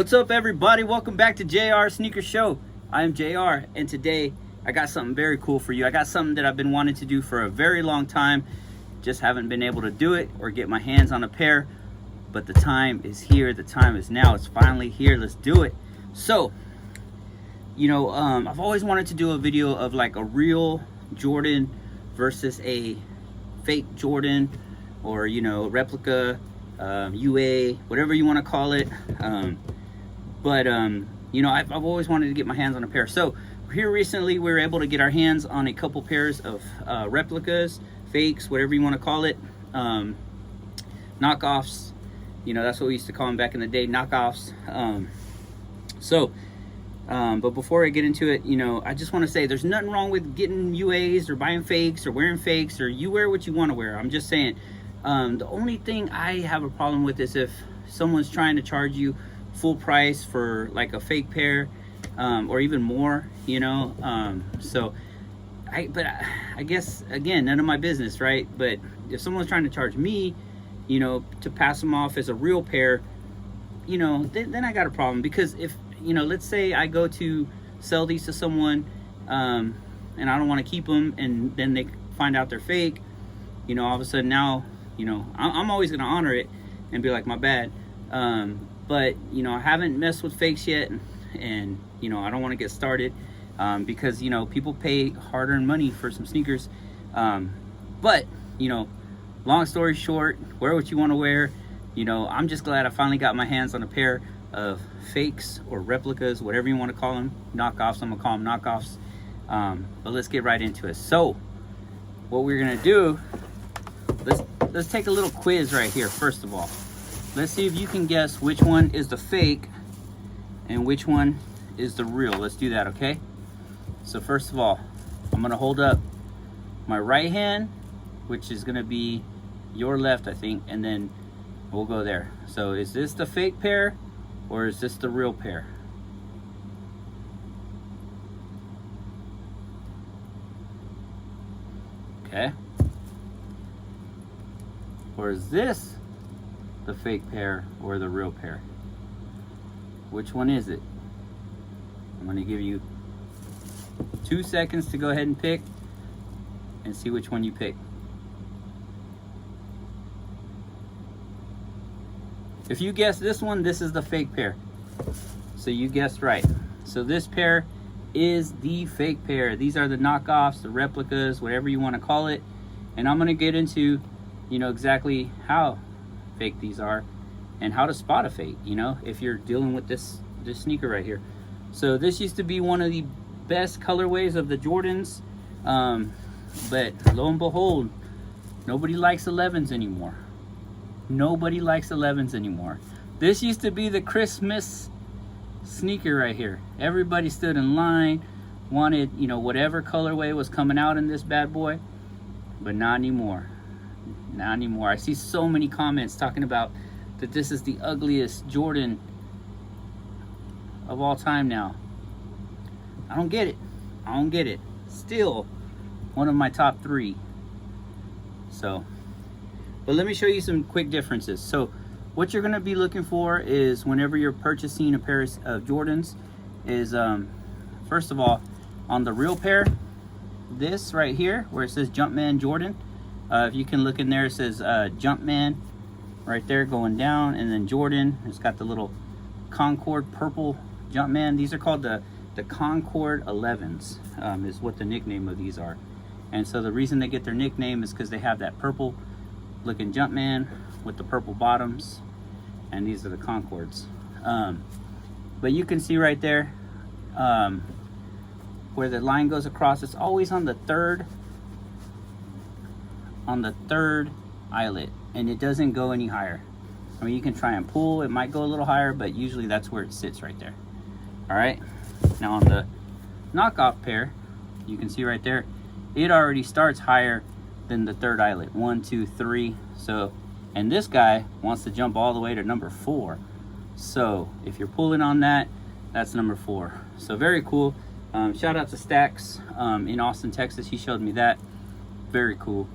What's up, everybody? Welcome back to JR Sneaker Show. I am JR, and today I got something very cool for you. I got something that I've been wanting to do for a very long time. Just haven't been able to do it or get my hands on a pair, but the time is here. The time is now. It's finally here. Let's do it. So, I've always wanted to do a video of like a real Jordan versus a fake Jordan, or replica, UA, whatever you want to call it. I've always wanted to get my hands on a pair. So here recently we were able to get our hands on a couple pairs of replicas, fakes, whatever you want to call it, knockoffs. That's what we used to call them back in the day, knockoffs. But before I get into it, I just want to say there's nothing wrong with getting UAs or buying fakes or wearing fakes, or you wear what you want to wear. I'm just saying, the only thing I have a problem with is if someone's trying to charge you full price for like a fake pair, or even more, I guess, again, none of my business, right? But if someone's trying to charge me, to pass them off as a real pair, then I got a problem. Because if, let's say I go to sell these to someone, and I don't want to keep them, and then they find out they're fake, all of a sudden now, I'm always going to honor it and be like, my bad. But I haven't messed with fakes yet, and I don't want to get started, because people pay hard-earned money for some sneakers. But long story short, wear what you want to wear. I'm just glad I finally got my hands on a pair of fakes or replicas, whatever you want to call them, knockoffs. I'm gonna call them knockoffs. But let's get right into it. So what we're gonna do, let's take a little quiz right here. First of all, let's see if you can guess which one is the fake and which one is the real. Let's do that, okay? So first of all, I'm gonna hold up my right hand, which is gonna be your left, I think, and then we'll go there. So is this the fake pair or is this the real pair? Okay. Or is this the fake pair or the real pair? Which one is it? I'm going to give you 2 seconds to go ahead and pick and see which one you pick. If you guess this one, this is the fake pair. So you guessed right. So this pair is the fake pair. These are the knockoffs, the replicas, whatever you want to call it. And I'm going to get into, exactly how fake these are and how to spot a fake, if you're dealing with this sneaker right here. So this used to be one of the best colorways of the Jordans. But lo and behold, nobody likes 11s anymore. Nobody likes 11s anymore. This used to be the Christmas sneaker right here. Everybody stood in line, wanted, whatever colorway was coming out in this bad boy, but not anymore. Not anymore. I see so many comments talking about that this is the ugliest Jordan of all time now. I don't get it. I don't get it. Still one of my top 3. But let me show you some quick differences. So what you're going to be looking for is, whenever you're purchasing a pair of Jordans, is first of all, on the real pair, this right here where it says Jumpman Jordan, if you can look in there, it says Jumpman right there going down, and then Jordan, it's got the little Concord purple Jumpman. These are called the Concord 11s, is what the nickname of these are. And so the reason they get their nickname is because they have that purple looking Jumpman with the purple bottoms, and these are the Concords. But you can see right there, where the line goes across, it's always on the third eyelet, and it doesn't go any higher. I mean, you can try and pull, it might go a little higher, but usually that's where it sits right there. All right, now on the knockoff pair, you can see right there, it already starts higher than the third eyelet. 1, 2, 3. So, and this guy wants to jump all the way to number 4. So if you're pulling on that, that's number 4. So very cool. Shout out to Stacks in Austin, Texas. He showed me that. Very cool.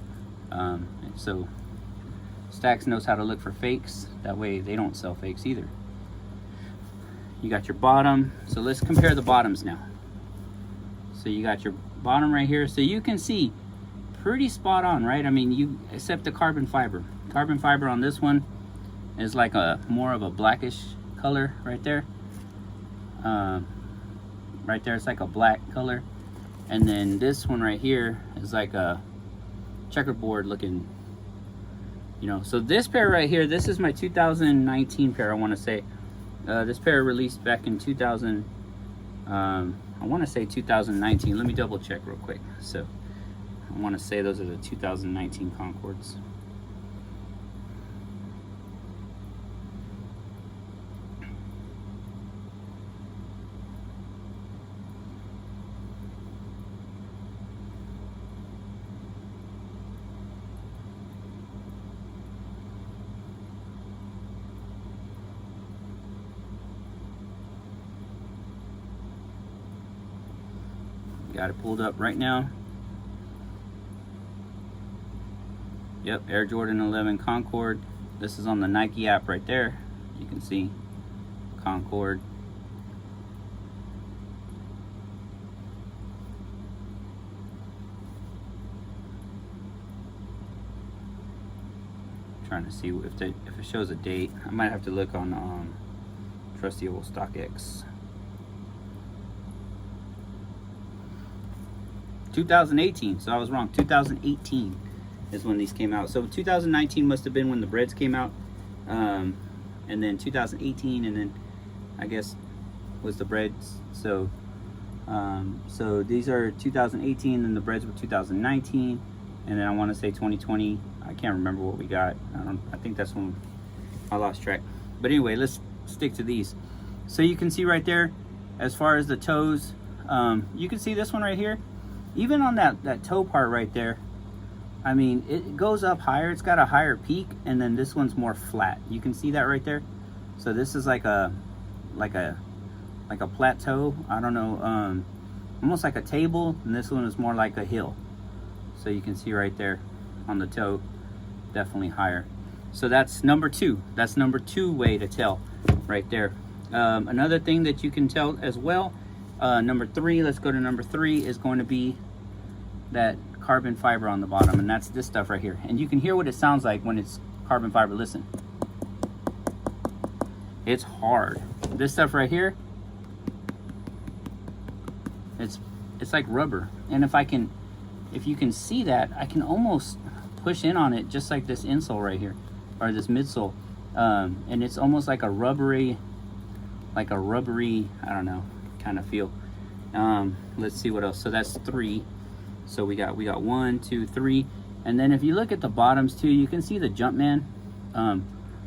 So Stacks knows how to look for fakes. That way they don't sell fakes either. You got your bottom. So let's compare the bottoms now. So you got your bottom right here. So you can see pretty spot on, right? I mean, you except the carbon fiber. Carbon fiber on this one is like a more of a blackish color right there. Right there, it's like a black color. And then this one right here is like a checkerboard looking, you know. So this pair right here, this is my 2019 pair, I want to say. This pair released back in 2000, I want to say 2019. Let me double check real quick. So I want to say those are the 2019 Concords. Got it pulled up right now. Yep, Air Jordan 11 Concord. This is on the Nike app right there. You can see Concord. Trying to see if it shows a date. I might have to look on trusty old StockX. 2018, so I was wrong. 2018 is when these came out. So 2019 must have been when the breads came out, and then 2018, and then I guess was the breads. So so these are 2018, and the breads were 2019, and then I want to say 2020. I can't remember what we got. I think that's when I lost track. But anyway, let's stick to these. So you can see right there, as far as the toes, you can see this one right here. Even on that toe part right there, I mean, it goes up higher. It's got a higher peak, and then this one's more flat. You can see that right there. So this is like a plateau. I don't know, almost like a table, and this one is more like a hill. So you can see right there on the toe, definitely higher. So that's number two. That's number two way to tell right there. Another thing that you can tell as well, number three, let's go to number three, is going to be that carbon fiber on the bottom, and that's this stuff right here. And you can hear what it sounds like when it's carbon fiber. Listen, it's hard. This stuff right here, it's like rubber. And if you can see that, I can almost push in on it just like this insole right here, or this midsole, and it's almost like a rubbery, I don't know, kind of feel. Let's see what else. So that's three. So we got 1, 2, 3, and then if you look at the bottoms too, you can see the Jumpman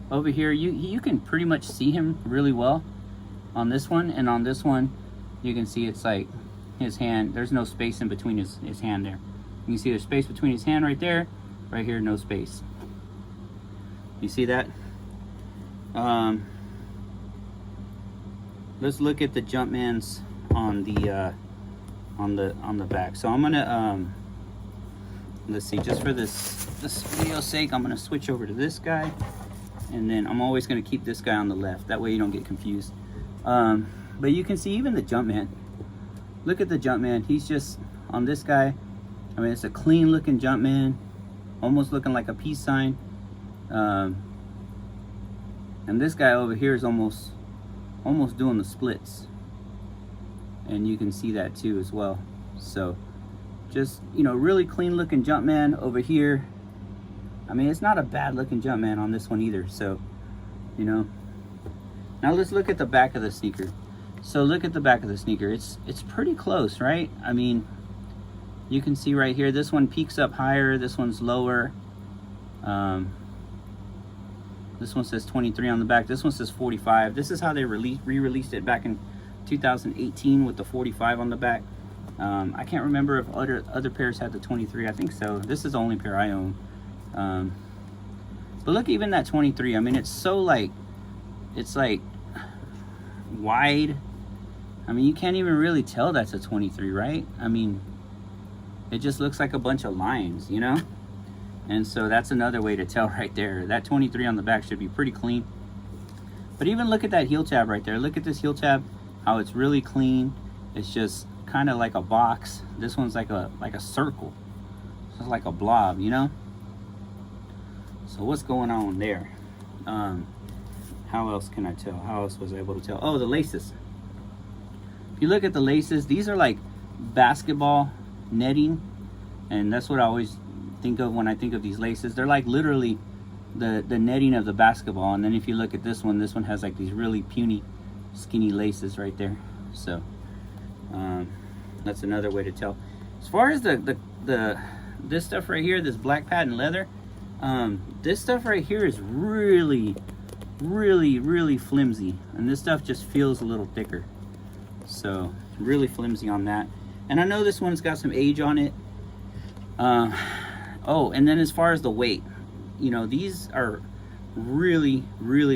over here. You can pretty much see him really well on this one, and on this one you can see it's like his hand. There's no space in between his hand there. You can see there's space between his hand right there, right here, no space. You see that? Let's look at the Jumpmans on the back. So I'm gonna let's see, just for this video's sake, I'm gonna switch over to this guy, and then I'm always gonna keep this guy on the left. That way you don't get confused. But you can see even the Jumpman. Look at the Jumpman. He's just on this guy. I mean, it's a clean looking Jumpman, almost looking like a peace sign. And this guy over here is almost doing the splits. And you can see that too as well. So just, you know, really clean looking Jumpman over here. I mean, it's not a bad looking Jumpman on this one either. So, you know, now let's look at the back of the sneaker. So look at the back of the sneaker. It's pretty close, right? I mean, you can see right here, this one peaks up higher, this one's lower. This one says 23 on the back, this one says 45. This is how they re-released it back in 2018 with the 45 on the back. I can't remember if other pairs had the 23. I think so. This is the only pair I own. But look, even that 23, I mean, it's so like, it's like wide. I mean, you can't even really tell that's a 23, right? I mean, it just looks like a bunch of lines, you know? And so that's another way to tell right there. That 23 on the back should be pretty clean. But even look at that heel tab right there. Look at this heel tab, how it's really clean. It's just kind of like a box. This one's like a circle. It's like a blob, you know? So what's going on there? How else can I tell? How else was I able to tell? Oh, the laces. If you look at the laces, these are like basketball netting, and that's what I always think of when I think of these laces. They're like literally the netting of the basketball. And then if you look at this one has like these really puny, skinny laces right there. So that's another way to tell. As far as this stuff right here, this black patent leather, this stuff right here is really flimsy, and this stuff just feels a little thicker. So really flimsy on that. And I know this one's got some age on it. Oh, and then as far as the weight, you know, these are really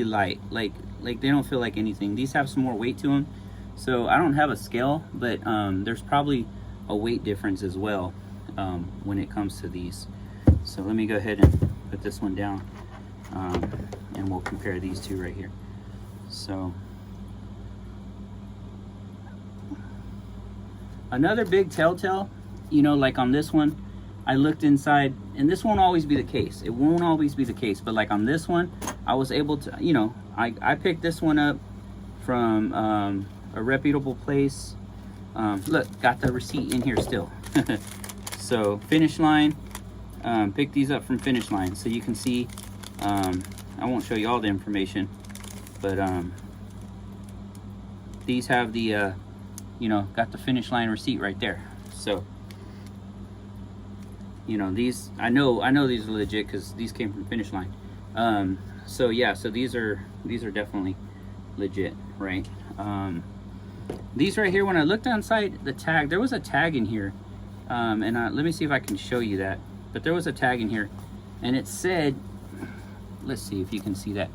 light. Like they don't feel like anything. These have some more weight to them. So I don't have a scale, but there's probably a weight difference as well when it comes to these. So let me go ahead and put this one down, and we'll compare these two right here. So another big telltale, you know, like on this one, I looked inside, and this won't always be the case. It won't always be the case, but like on this one, I was able to, you know, I picked this one up from a reputable place. Look, got the receipt in here still. So Finish Line, picked these up from Finish Line, so you can see. I won't show you all the information, but these have the you know, got the Finish Line receipt right there. So you know, these, I know these are legit because these came from Finish Line. So yeah, so these are definitely legit, right? These right here, when I looked inside the tag, there was a tag in here, and let me see if I can show you that. But there was a tag in here, and it said, let's see if you can see that.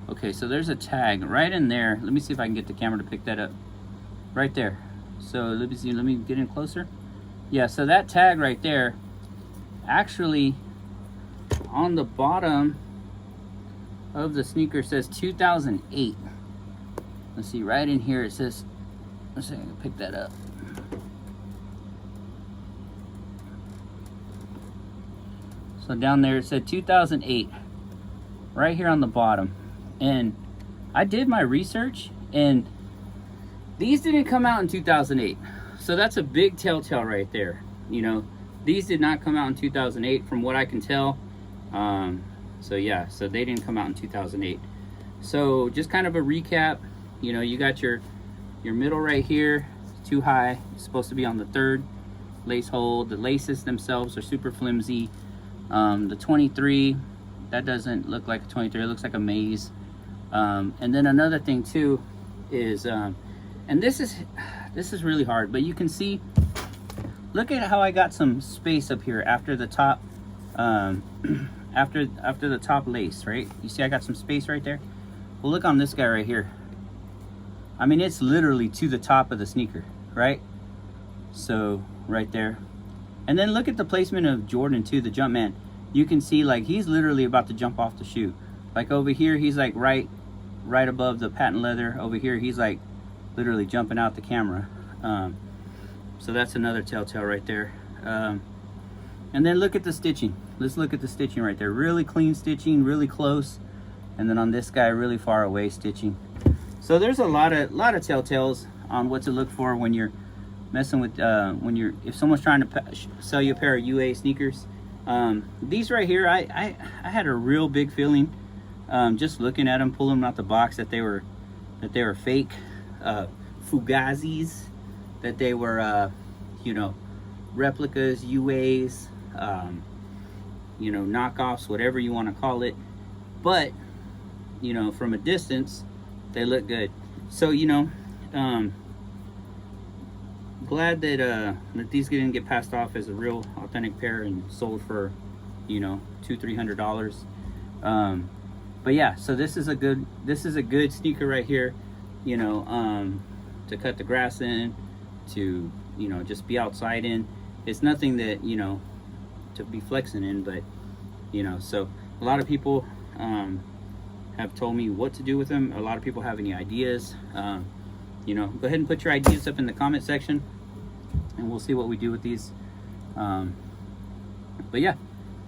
Okay, so there's a tag right in there. Let me see if I can get the camera to pick that up. Right there. So let me see, let me get in closer. Yeah, so that tag right there, actually on the bottom of the sneaker says 2008. Let's see, right in here it says, let's see if I can pick that up. So down there it said 2008, right here on the bottom. And I did my research, and these didn't come out in 2008. So that's a big telltale right there. You know, these did not come out in 2008 from what I can tell. So yeah, so they didn't come out in 2008. So just kind of a recap, you know, you got your middle right here, too high. It's supposed to be on the third lace hole. The laces themselves are super flimsy. The 23, that doesn't look like a 23, it looks like a maze. And then another thing too is, and this is really hard, but you can see, look at how I got some space up here after the top, after the top lace, right? You see I got some space right there. Well, look on this guy right here. I mean, it's literally to the top of the sneaker, right? So right there. And then look at the placement of Jordan too, the Jumpman. You can see like he's literally about to jump off the shoe. Like over here, he's like right above the patent leather. Over here, he's like literally jumping out the camera. So that's another telltale right there. And then look at the stitching. Let's look at the stitching right there. Really clean stitching, really close. And then on this guy, really far away stitching. So there's a lot of telltales on what to look for when you're messing with, if someone's trying to sell you a pair of UA sneakers. These right here, I had a real big feeling just looking at them, pulling them out the box, that they were fake Fugazis, that they were you know, replicas, UAs, you know, knockoffs, whatever you want to call it. But you know, from a distance, they look good. So you know, glad that these didn't get passed off as a real authentic pair and sold for, you know, $200-300. But yeah, so this is a good sneaker right here, you know, to cut the grass in, to, you know, just be outside in. it's nothing that, you know, to be flexing in, but, you know, so a lot of people have told me what to do with them. A lot of people have any ideas. You know, go ahead and put your ideas up in the comment section, and we'll see what we do with these. But yeah,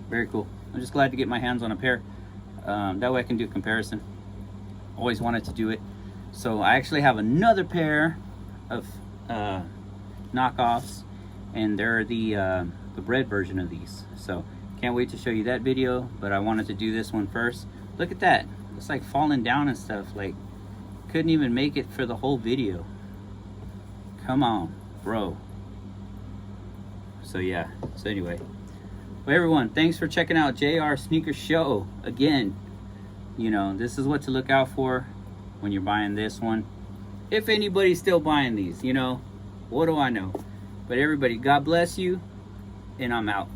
very cool. I'm just glad to get my hands on a pair. That way I can do a comparison. Always wanted to do it. So I actually have another pair of knockoffs, and they're the red version of these. So can't wait to show you that video, but I wanted to do this one first. Look at that. It's like falling down and stuff. Like, couldn't even make it for the whole video. Come on, bro. So yeah, so anyway. Well, everyone, thanks for checking out JR Sneaker Show. Again, you know, this is what to look out for when you're buying this one. If anybody's still buying these, you know, what do I know? But everybody, God bless you, and I'm out.